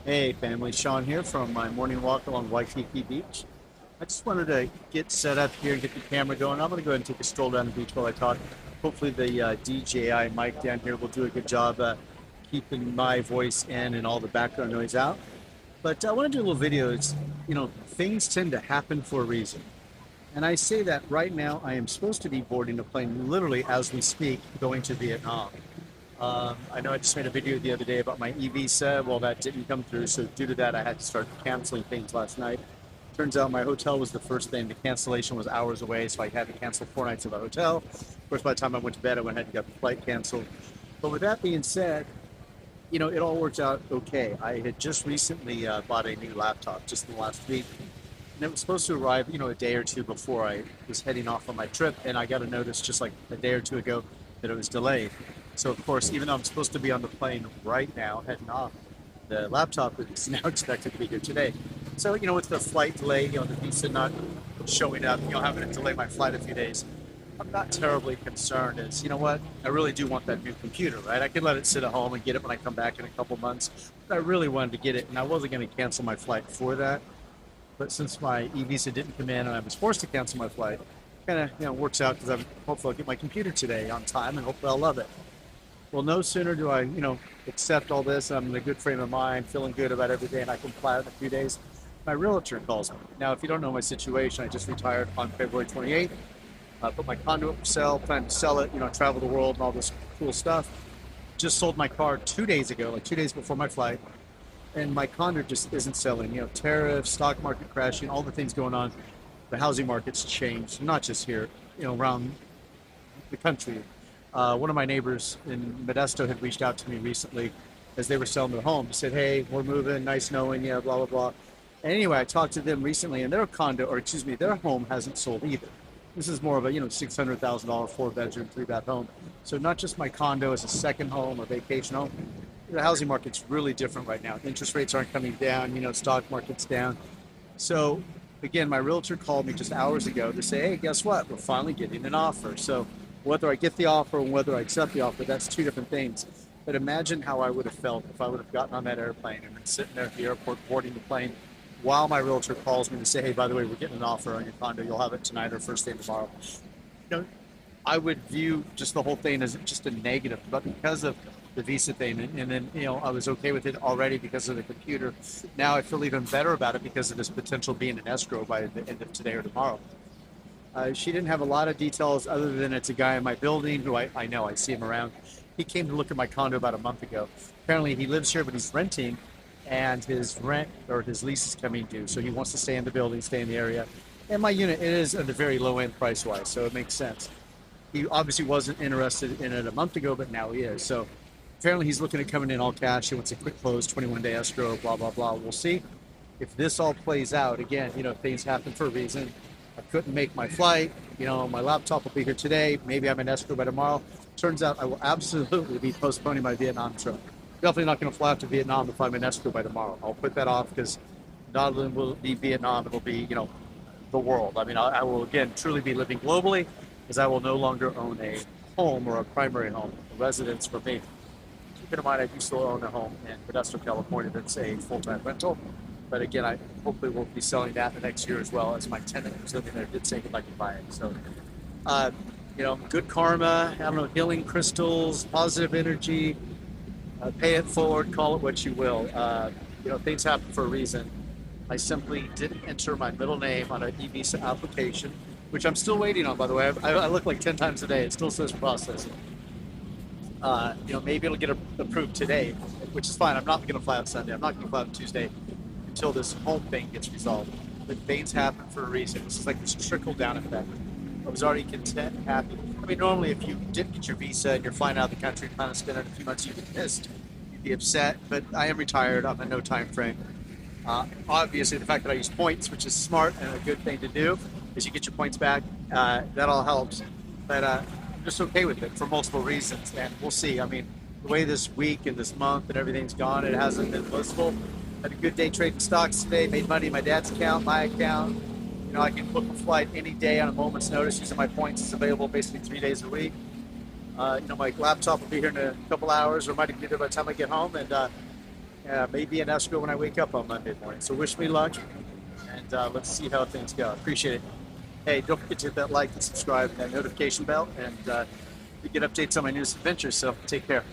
Hey family, Sean here from my morning walk along Waikiki Beach. I just wanted to get set up here and get the camera going. I'm going to go ahead and take a stroll down the beach while I talk. Hopefully the DJI mic down here will do a good job keeping my voice in and all the background noise out. But I want to do a little video. Things tend to happen for a reason. And I say that right now I am supposed to be boarding a plane literally as we speak going to Vietnam. I know I just made a video the other day about my e-visa. Well, that didn't come through, so due to that, I had to start canceling things last night. Turns out my hotel was the first thing. The cancellation was hours away, so I had to cancel 4 nights of a hotel. Of course, by the time I went to bed, I went ahead and got the flight canceled. But with that being said, it all worked out okay. I had just recently bought a new laptop just in the last week, and it was supposed to arrive, a day or two before I was heading off on my trip, and I got a notice just like a day or two ago that it was delayed. So of course, even though I'm supposed to be on the plane right now, heading off, the laptop is now expected to be here today. So, with the flight delay, the visa not showing up, having to delay my flight a few days, I'm not terribly concerned. Is you know what? I really do want that new computer, right? I could let it sit at home and get it when I come back in a couple months. But I really wanted to get it, and I wasn't going to cancel my flight for that. But since my e-visa didn't come in and I was forced to cancel my flight, kind of works out because I'm hopefully I'll get my computer today on time and hopefully I'll love it. Well, no sooner do I, accept all this, I'm in a good frame of mind, feeling good about everything, and I can fly out in a few days. My realtor calls me. Now, if you don't know my situation, I just retired on February 28th. Put my condo up for sale, plan to sell it, travel the world and all this cool stuff. Just sold my car 2 days ago, like 2 days before my flight, and my condo just isn't selling. Tariffs, stock market crashing, all the things going on. The housing market's changed, not just here, around the country. One of my neighbors in Modesto had reached out to me recently as they were selling their home. He said, "Hey, we're moving. Nice knowing you." Blah blah blah. And anyway, I talked to them recently, and their condo, or excuse me, their home hasn't sold either. This is more of a $600,000 4-bedroom, 3-bath home. So not just my condo as a second home or vacation home. The housing market's really different right now. Interest rates aren't coming down. Stock market's down. So again, my realtor called me just hours ago to say, "Hey, guess what? We're finally getting an offer." So whether I get the offer and whether I accept the offer, that's two different things. But imagine how I would have felt if I would have gotten on that airplane and been sitting there at the airport boarding the plane while my realtor calls me to say, "Hey, by the way, we're getting an offer on your condo. You'll have it tonight or first thing tomorrow." You know, I would view just the whole thing as just a negative, but because of the visa thing, and then I was okay with it already because of the computer. Now I feel even better about it because of this potential being an escrow by the end of today or tomorrow. She didn't have a lot of details other than it's a guy in my building who I know, I see him around. He came to look at my condo about a month ago. Apparently he lives here, but he's renting, and his rent or his lease is coming due. So he wants to stay in the building, stay in the area. And my unit, it is at the very low end price wise, so it makes sense. He obviously wasn't interested in it a month ago, but now he is. So apparently he's looking at coming in all cash. He wants a quick close, 21-day escrow, blah, blah, blah. We'll see if this all plays out. Again, things happen for a reason. I couldn't make my flight. My laptop will be here today. Maybe I'm in escrow by tomorrow. Turns out I will absolutely be postponing my Vietnam trip. Definitely not going to fly out to Vietnam if I'm in escrow by tomorrow. I'll put that off because not only will it be Vietnam, it'll be, the world. I mean, I will, again, truly be living globally because I will no longer own a home or a primary home, a residence for me. Keep in mind, I do still own a home in Modesto, California that's a full-time rental. But again, I hopefully will be selling that the next year as well, as my tenant who's living there did say he'd like to buy it. So, good karma, I don't know, healing crystals, positive energy, pay it forward, call it what you will. Things happen for a reason. I simply didn't enter my middle name on an e-visa application, which I'm still waiting on, by the way. I look like 10 times a day. It still says processing. Maybe it'll get approved today, which is fine. I'm not going to fly out Sunday. I'm not going to fly out Tuesday until this home thing gets resolved. But things happen for a reason. This is like this trickle-down effect. I was already content and happy. I mean, normally if you didn't get your visa and you're flying out of the country and plan to spend it a few months, you'd be pissed. You'd be upset. But I am retired. I'm in no time frame. Obviously, the fact that I use points, which is smart and a good thing to do, is you get your points back. That all helps. But I'm just okay with it for multiple reasons. And we'll see. I mean, the way this week and this month and everything's gone, it hasn't been blissful. Had a good day trading stocks today, made money in my dad's account, my account. I can book a flight any day on a moment's notice using my points. It's available basically 3 days a week. My laptop will be here in a couple hours, or might even be there by the time I get home. And maybe an escrow when I wake up on Monday morning. So wish me luck, and let's see how things go. Appreciate it. Hey, don't forget to hit that like and subscribe and that notification bell, and you get updates on my newest adventures. So take care.